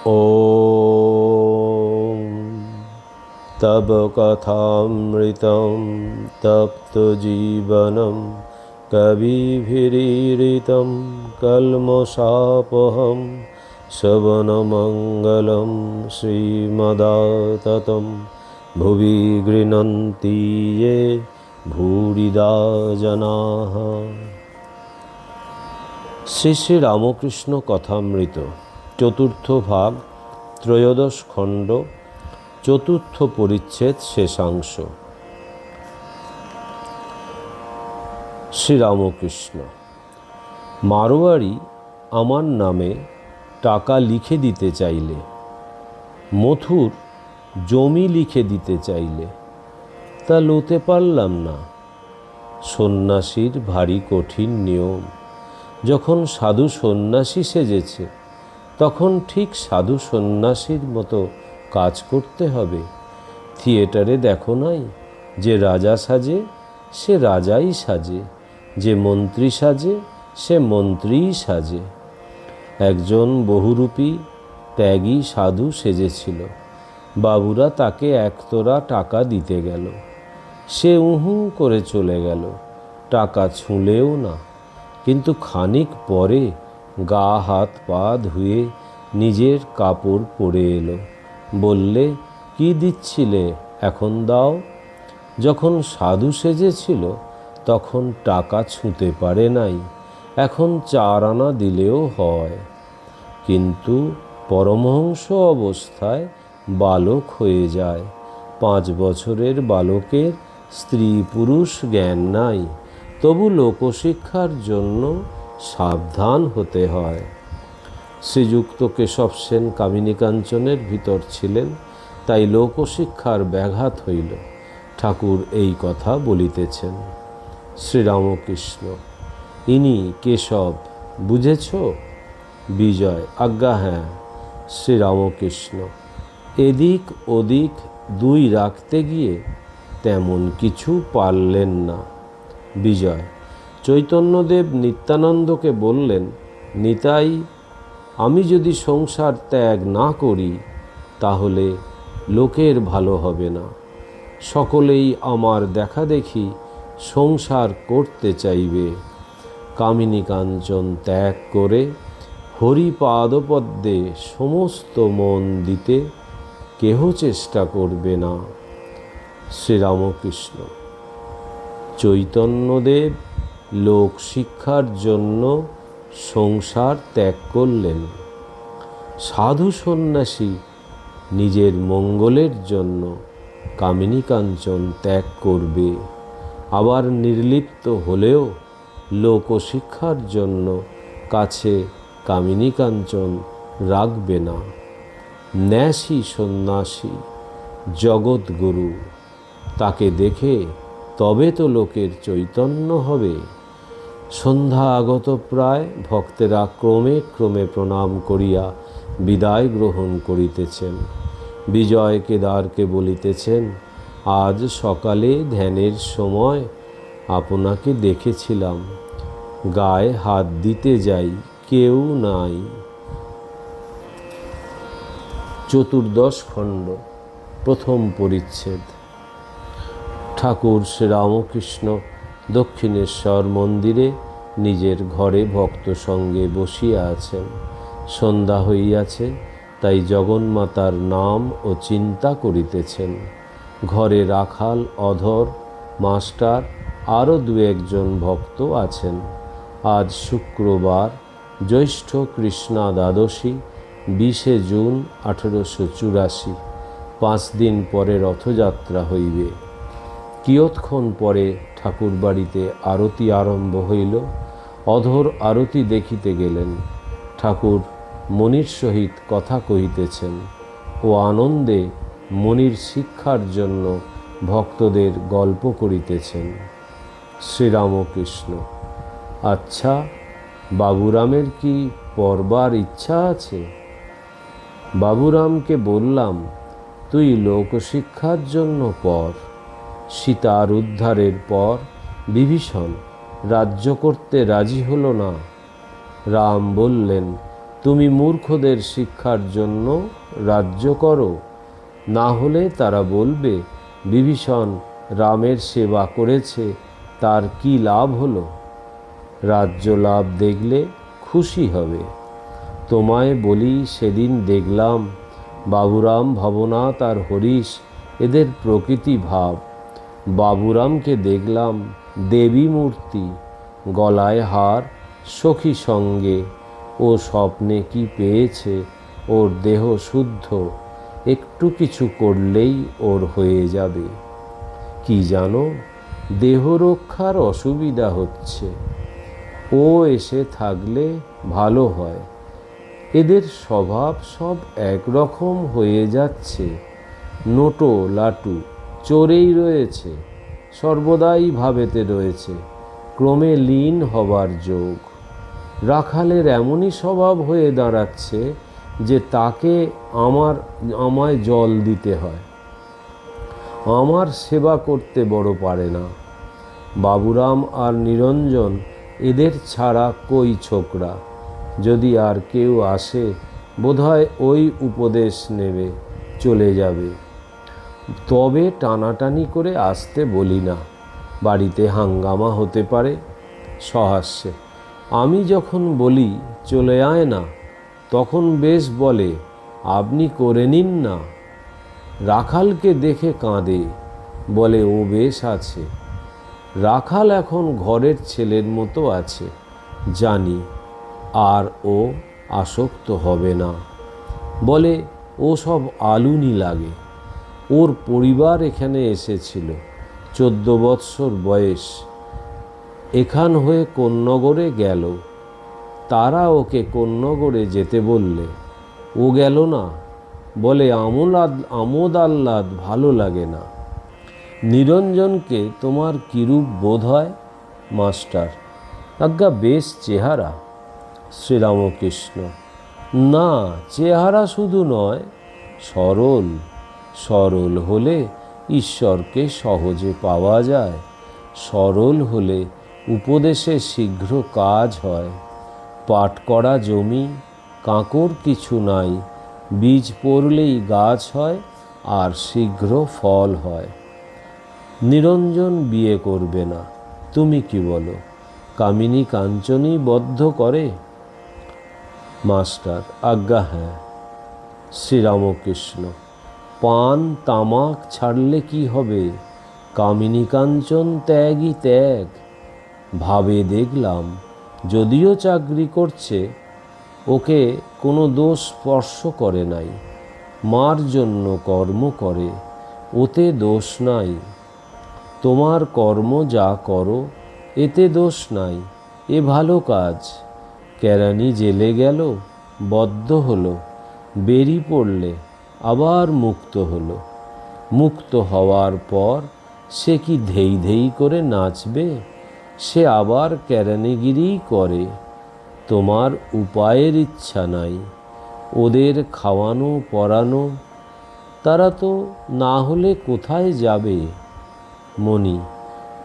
ॐ तव कथामृतं तप्तजीवनं कविभिरीडितं कल्मषापहं श्रवणमङ्गलं श्रीमदाततं भुवि गृह्णन्ति ये भूरिदा जनाः। শ্রী শ্রী রামকৃষ্ণ কথামৃত চতুর্থ ভাগ ত্রয়োদশ খণ্ড চতুর্থ পরিচ্ছেদ শেষাংশ। শ্রীরামকৃষ্ণ: মারোয়ারি আমার নামে টাকা লিখে দিতে চাইলে, মথুর জমি লিখে দিতে চাইলে, তা লতে পারলাম না। সন্ন্যাসীর ভারী কঠিন নিয়ম। যখন সাধু সন্ন্যাসী সেজেছে তখন ঠিক সাধু সন্ন্যাসীর মতো কাজ করতে হবে। থিয়েটারে দেখো নাই, যে রাজা সাজে সে রাজাই সাজে, যে মন্ত্রী সাজে সে মন্ত্রীই সাজে। একজন বহুরূপী ত্যাগী সাধু সেজেছিল। বাবুরা তাকে একতরা টাকা দিতে গেল, সে উহু করে চলে গেল, টাকা ছুঁলেও না। কিন্তু খানিক পরে গা হাত পা ধুয়ে নিজের কাপড় পরে এলো। বললে, কি দিচ্ছিলে, এখন দাও। যখন সাধু সেজেছিল তখন টাকা ছুঁতে পারে নাই, এখন 4 আনা দিলেও হয়। কিন্তু পরমহংস অবস্থায় বালক হয়ে যায়। 5 বছরের বালকের স্ত্রী পুরুষ জ্ঞান নাই, তবু লোকশিক্ষার জন্য সাবধান হতে হয়। শ্রীযুক্ত কেশব সেন কামিনী কাঞ্চনের ভিতর ছিলেন, তাই লোকশিক্ষার ব্যাঘাত হইল। ঠাকুর এই কথা বলিতেছেন। শ্রীরামকৃষ্ণ: ইনি কেশব, বুঝেছ? বিজয়: আজ্ঞা হ্যাঁ। শ্রীরামকৃষ্ণ: এদিক ওদিক 2 রাখতে গিয়ে তেমন কিছু পারলেন না। বিজয়: চৈতন্যদেব নিত্যানন্দকে বললেন, নিতাই, আমি যদি সংসার ত্যাগ না করি তাহলে লোকের ভালো হবে না। সকলেই আমার দেখা দেখি সংসার করতে চাইবে। কামিনী কাঞ্চন ত্যাগ করে হরিপাদপদ্মে সমস্ত মন দিতে কেহ চেষ্টা করবে না। শ্রীরামকৃষ্ণ: চৈতন্যদেব লোক শিক্ষার জন্য সংসার ত্যাগ করলেন। সাধু সন্ন্যাসী নিজের মঙ্গলের জন্য কামিনী কাঞ্চন ত্যাগ করবে, আবার নির্লিপ্ত হলেও লোকশিক্ষার জন্য কাছে কামিনী কাঞ্চন রাখবে না। ন্যাসী সন্ন্যাসী, জগৎগুরু, তাকে দেখে তবে তো লোকের চৈতন্য হবে। সন্ধ্যা আগত প্রায়, ভক্তেরা ক্রমে ক্রমে প্রণাম করিয়া বিদায় গ্রহণ করিতেছেন। বিজয় কেদারকে বলিতেছেন, আজ সকালে ধ্যানের সময় আপনাকে দেখেছিলাম, গায়ে হাত দিতে যাই, কেউ নাই। চতুর্দশ খণ্ড প্রথম পরিচ্ছেদ। ঠাকুর শ্রীরামকৃষ্ণ দক্ষিণেশ্বর মন্দিরে নিজের ঘরে ভক্ত সঙ্গে বসিয়া আছেন। সন্ধ্যা হইয়াছে, তাই জগন্মাতার নাম ও চিন্তা করিতেছেন। ঘরে রাখাল, অধর, মাস্টার, আরও 2-1 ভক্ত আছেন। আজ শুক্রবার, জ্যৈষ্ঠ কৃষ্ণা দ্বাদশী, 20 জুন 1884। 5 দিন পরে রথযাত্রা হইবে। কিয়ৎক্ষণ পরে ঠাকুর বাড়িতে আরতি আরম্ভ হইল। অধর আরতি দেখিতে গেলেন। ঠাকুর মণির সহিত কথা কহিতেছেন ও আনন্দে মণির শিক্ষার জন্য ভক্তদের গল্প করিতেছেন। শ্রীরামকৃষ্ণ: আচ্ছা, বাবুরামের কি পড়বার ইচ্ছা আছে? বাবুরামকে বললাম, তুই লোকশিক্ষার জন্য পড়। সীতার উদ্ধারের পর বিভীষণ রাজ্য করতে রাজি হল না। রাম বললেন, তুমি মূর্খদের শিক্ষার জন্য রাজ্য করো, না হলে তারা বলবে বিভীষণ রামের সেবা করেছে, তার কি লাভ হলো? রাজ্য লাভ দেখলে খুশি হবে। তোমায় বলি, সেদিন দেখলাম বাবুরাম, ভবনাথ আর হরিশ এদের প্রকৃতি ভাব। বাবুরামকে দেখলাম দেবী মূর্তি, গলায় হার, সখী সঙ্গে। ও স্বপ্নে কি পেয়েছে, ওর দেহ শুদ্ধ, একটু কিছু করলেই ওর হয়ে যাবে। কি জানো, দেহ রক্ষার অসুবিধা হচ্ছে। ও এসে থাকলে ভালো হয়। এদের স্বভাব সব একরকম হয়ে যাচ্ছে। নোটো লাটু চোরেই রয়েছে, সর্বদাই ভাবেতে রয়েছে, ক্রমে লীন হবার যোগ। রাখালের এমনই স্বভাব হয়ে দাঁড়াচ্ছে যে তাকে আমায় জল দিতে হয়, আমার সেবা করতে বড় পারে না। বাবুরাম আর নিরঞ্জন এদের ছাড়া কই ছোকরা। যদি আর কেউ আসে বোধহয় ওই উপদেশ নেবে, চলে যাবে। তবে টানাটানি করে আসতে বলি না, বাড়িতে হাঙ্গামা হতে পারে। সহাস্যে আমি যখন বলি চলে আয় না, তখন বেশ বলে আপনি করে নিন না। রাখালকে দেখে কাঁদে, বলে ও বেশ আছে। রাখাল এখন ঘরের ছেলের মতো আছে, জানি, আর ও আসক্ত হবে না। বলে ও সব আলুনি লাগে। ওর পরিবার এখানে এসেছিল, 14 বৎসর বয়স। এখান হয়ে কোন্নগরে গেল। তারা ওকে কোন্নগরে যেতে বললে ও গেল না, বলে আমোদ আহ্লাদ ভালো লাগে না। নিরঞ্জনকে তোমার কিরূপ বোধ হয় মাস্টার? আজ্ঞা বেশ চেহারা। শ্রীরামকৃষ্ণ: না, চেহারা শুধু নয়, সরল। সরল হলে ঈশ্বরকে সহজে পাওয়া যায়। সরল হলে উপদেশে শীঘ্র কাজ হয়। পাট করা জমি, কাঁকড় কিছু নাই, বীজ পড়লেই গাছ হয় আর শীঘ্র ফল হয়। নিরঞ্জন বিয়ে করবে না, তুমি কি বলো? কামিনী কাঞ্চনই বদ্ধ করে। মাস্টার: আজ্ঞা হ্যাঁ। শ্রীরামকৃষ্ণ: পান তামাক ছাড়লে কি হবে? কামিনী কাঞ্চন ত্যাগই ত্যাগ। ভাবে দেখলাম, যদিও চাকরি করছে, ওকে কোনো দোষ স্পর্শ করে নাই। মার জন্য কর্ম করে, ওতে দোষ নাই। তোমার কর্ম যা করো, এতে দোষ নাই, এ ভালো কাজ। কেরানি জেলে গেল, বদ্ধ হলো, বেরি পড়লে আবার মুক্ত হলো। মুক্ত হওয়ার পর সে কি ধেই ধেই করে নাচবে? সে আবার কেরানিগিরিই করে। তোমার উপায়ের ইচ্ছা নাই, ওদের খাওয়ানো পরানো। তারা তো না হলে কোথায় যাবে? মণি: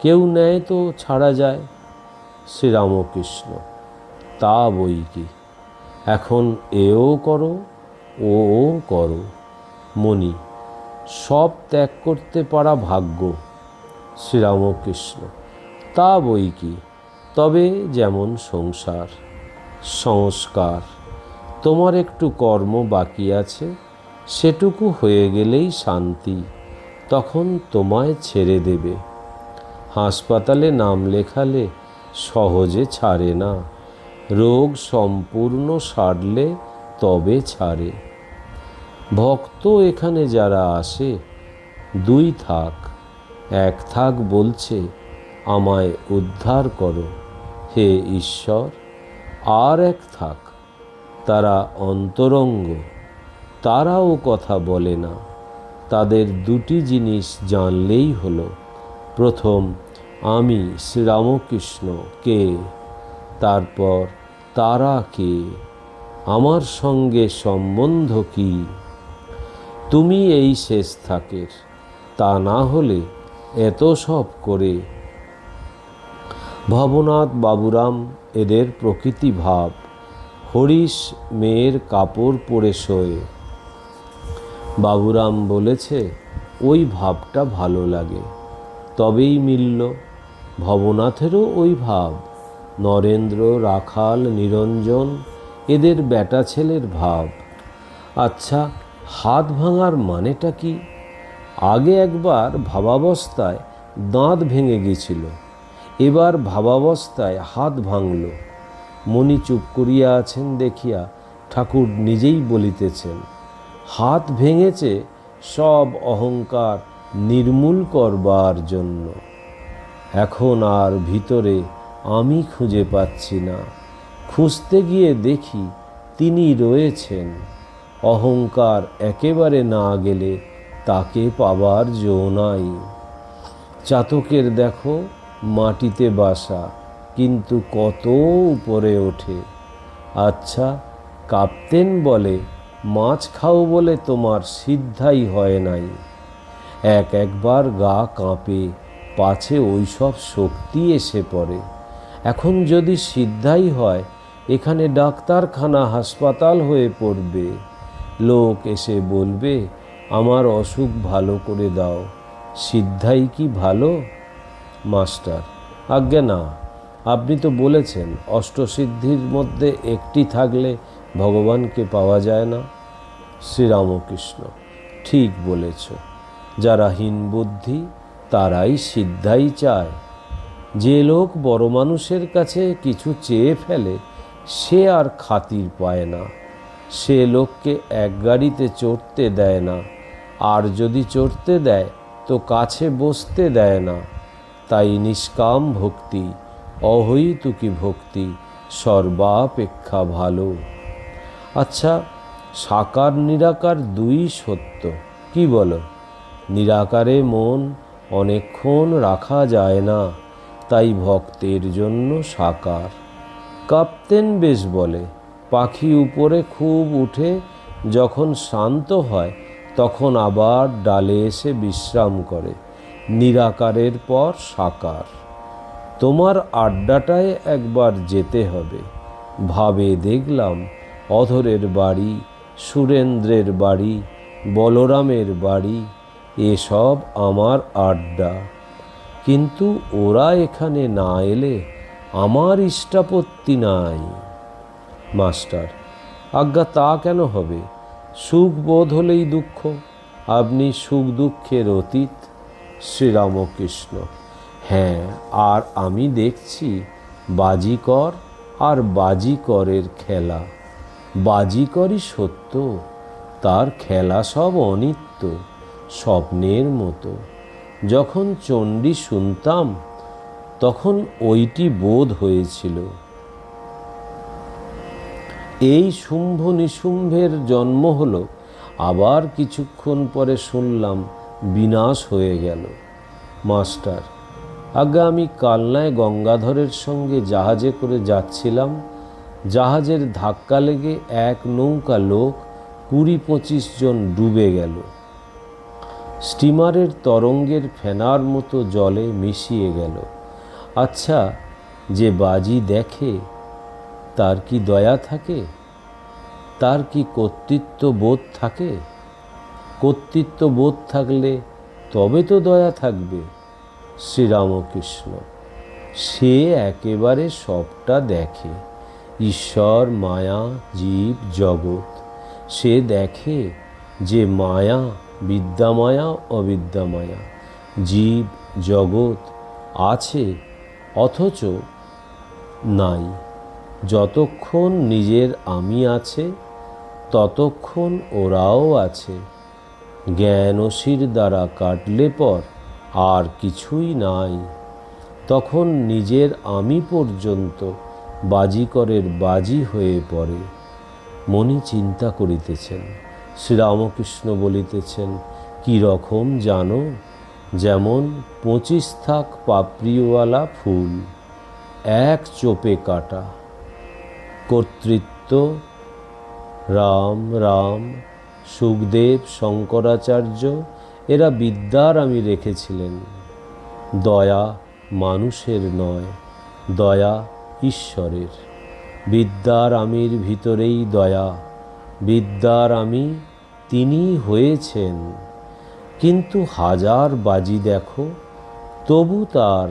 কেউ নেয় তো ছাড়া যায়। শ্রীরামকৃষ্ণ: তা বই কি, এখন এও করো ও করো। মণি: সব ত্যাগ করতে পারা ভাগ্য। শ্রীরামকৃষ্ণ: তা বই কি, তবে যেমন সংসার, সংস্কার। তোমার একটু কর্ম বাকি আছে, সেটুকু হয়ে গেলেই শান্তি, তখন তোমায় ছেড়ে দেবে। হাসপাতালে নাম লেখালে সহজে ছাড়ে না, রোগ সম্পূর্ণ সারলে তবে ছাড়ে। ভক্ত এখানে যারা আসে, 2 থাক। 1 থাক বলছে আমায় উদ্ধার করো হে ঈশ্বর। আর 1 থাক, তারা অন্তরঙ্গ, তারাও কথা বলে না। তাদের 2টি জিনিস জানলেই হলো। প্রথম, আমি শ্রীরামকৃষ্ণ কে, তারপর তারা কে, আমার সঙ্গে সম্বন্ধ কি। তুমি এই শেষ থাকের, তা না হলে এত সব করে। ভবনাথ বাবুরাম এদের প্রকৃতি ভাব। হরিশ মেয়ের কাপড় পরে শোয়। বাবুরাম বলেছে ওই ভাবটা ভালো লাগে। তবেই মিলল ভবনাথেরও ওই ভাব, নরেন্দ্র, রাখাল, নিরঞ্জন এদের বেটা ছেলের ভাব। আচ্ছা, হাত ভাঙার মানেটা কি? আগে একবার ভাবাবস্থায় দাঁত ভেঙে গেছিল, এবার ভাবাবস্থায় হাত ভাঙল। মণি চুপ করিয়া আছেন দেখিয়া ঠাকুর নিজেই বলিতেছেন, হাত ভেঙেছে সব অহংকার নির্মূল করবার জন্য। এখন আর ভিতরে আমি খুঁজে পাচ্ছি না, খুঁজতে গিয়ে দেখি তিনি রয়েছেন। অহংকার একেবারে না গেলে তাকে পাবার জো নাই। চাতকের দেখো মাটিতে বাসা, কিন্তু কত উপরে ওঠে। আচ্ছা, কাপ্তেন বলে মাছ খাও বলে তোমার সিদ্ধাই হয় নাই। একবার গা কাঁপে, পাছে ওইসব শক্তি এসে পড়ে। এখন যদি সিদ্ধাই হয়, এখানে ডাক্তারখানা হাসপাতাল হয়ে পড়বে। লোক এসে বলবে আমার অসুখ ভালো করে দাও। সিদ্ধাই কি ভালো? মাস্টার, আজ্ঞে না, আপনি তো বলেছেন অষ্টসিদ্ধির মধ্যে একটি থাকলে ভগবানকে পাওয়া যায় না। শ্রীরামকৃষ্ণ, ঠিক বলেছ। যারা হীন বুদ্ধি তারাই সিদ্ধাই চায়। যে লোক বড় মানুষের কাছে কিছু চেয়ে ফেলে সে আর খাতির পায় না। সে লোককে এক গাড়িতে চড়তে দেয় না, আর যদি চড়তে দেয় তো কাছে বসতে দেয় না। তাই নিষ্কাম ভক্তি, অহৈতুকী ভক্তি সর্বাপেক্ষা ভালো। আচ্ছা, সাকার নিরাকার দুই সত্য, কি বলো? নিরাকারে মন অনেকক্ষণ রাখা যায় না, তাই ভক্তের জন্য সাকার। কাপ্তেন বেশ বলে পাখি উপরে খুব উঠে যখন শান্ত হয় তখন আবার ডালে এসে বিশ্রাম করে। নিরাকারের পর সাকার। তোমার আড্ডাটায় একবার যেতে হবে। ভাবে দেখলাম অধরের বাড়ি, সুরেন্দ্রের বাড়ি, বলরামের বাড়ি এসব আমার আড্ডা। কিন্তু ওরা এখানে না এলে আমার ইষ্টাপত্তি নাই। মাস্টার, আজ্ঞা তা কেন হবে? সুখ বোধ হলেই দুঃখ। আপনি সুখ দুঃখের অতীত। শ্রীরামকৃষ্ণ, হ্যাঁ, আর আমি দেখছি বাজিকর আর বাজিকরের খেলা। বাজিকরই সত্য, তার খেলা সব অনিত্য, স্বপ্নের মতো। যখন চণ্ডী শুনতাম তখন ওইটি বোধ হয়েছিল। এই শুম্ভ নিশুম্ভের জন্ম হলো, আবার কিছুক্ষণ পরে শুনলাম বিনাশ হয়ে গেল। মাস্টার, আজ্ঞা আমি কালনায় গঙ্গাধরের সঙ্গে জাহাজে করে যাচ্ছিলাম। জাহাজের ধাক্কা লেগে এক নৌকা লোক 20-25 জন ডুবে গেল। স্টিমারের তরঙ্গের ফেনার মতো জলে মিশিয়ে গেল। আচ্ছা, যে বাজি দেখে তার কি দয়া থাকে? তার কি কর্তৃত্ব বোধ থাকে? কর্তৃত্ব বোধ থাকলে তবে তো দয়া থাকবে। শ্রীরামকৃষ্ণ, সে একেবারে সবটা দেখে, ঈশ্বর, মায়া, জীব, জগৎ। সে দেখে যে মায়া বিদ্যামায়া, অবিদ্যামায়া, জীব জগৎ আছে অথচ নাই। যতক্ষণ নিজের আমি আছে ততক্ষণ ওরাও আছে। জ্ঞানশীর দ্বারা কাটলে পর আর কিছুই নাই। তখন নিজের আমি পর্যন্ত বাজিকরের বাজি হয়ে পড়ে। মনি চিন্তা করিতেছেন। শ্রীরামকৃষ্ণ বলিতেছেন, কি রকম জানো? যেমন 25 থাক পাপড়িওয়ালা ফুল, এক চোপে কাটা। কর্তৃত্ব রাম রাম, সুখদেব, শঙ্করাচার্য এরা বিদ্যার আমি রেখেছিলেন। দয়া মানুষের নয়, দয়া ঈশ্বরের। বিদ্যার আমির ভিতরেই দয়া, বিদ্যার আমি তিনি হয়েছেন। কিন্তু হাজার বাজি দেখো, তবু তার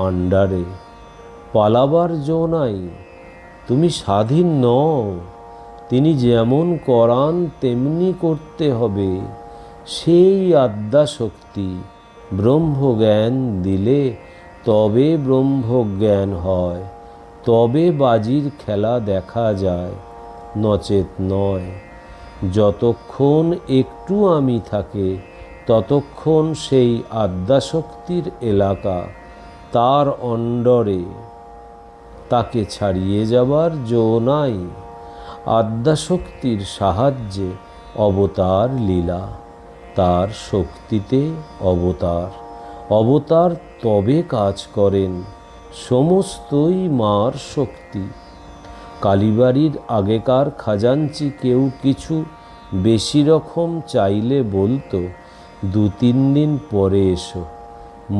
আন্ডারে পালাবার জো নাই। তুমি স্বাধীন নও, তিনি যেমন করান তেমনি করতে হবে। সেই আদ্যাশক্তি ব্রহ্মজ্ঞান দিলে তবে ব্রহ্মজ্ঞান হয়, তবে বাজির খেলা দেখা যায়, নচেত নয়। যতক্ষণ একটু আমি থাকে ততক্ষণ সেই আদ্যাশক্তির এলাকা, তার অন্ডরে, তাকে ছাড়িয়ে যাবার জো নাই। আদ্যাশক্তির সাহায্যে অবতার লীলা, তার শক্তিতে অবতার। অবতার তবে কাজ করেন, সমস্তই মার শক্তি। কালীবাড়ির আগেকার খাজাঞ্চি কেউ কিছু বেশি রকম চাইলে বলতো, 2-3 দিন পরে এসো,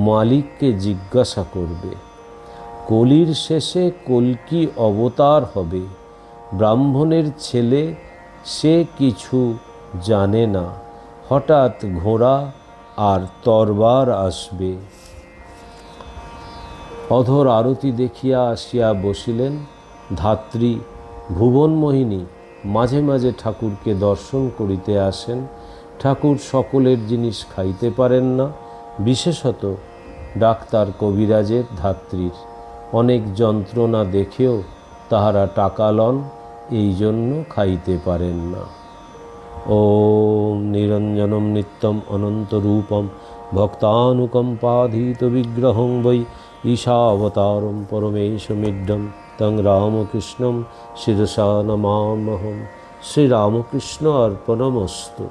মালিককে জিজ্ঞাসা করবে। কলির শেষে কল্কি অবতার হবে। ব্রাহ্মণের ছেলে, সে কিছু জানে না, হঠাৎ ঘোড়া আর তরবার আসবে। অধর আরতি দেখিয়া আসিয়া বসিলেন। ধাত্রী ভুবনমোহিনী মাঝে মাঝে ঠাকুরকে দর্শন করিতে আসেন। ঠাকুর সকলের জিনিস খাইতে পারেন না, বিশেষত ডাক্তার কবিরাজের ধাত্রীর। অনেক যন্ত্রণা দেখেও তাহারা টাকা লন, এই জন্য খাইতে পারেন না। ওম নিরঞ্জনম নিত্যম অনন্তরূপম ভক্তানুকম্পাধীত বিগ্রহং বৈ ঈশাবতারম পরমেশমিড্ডম তং রামকৃষ্ণম শিরসা নমাম্যহম। শ্রীরামকৃষ্ণ অর্পণমস্তু।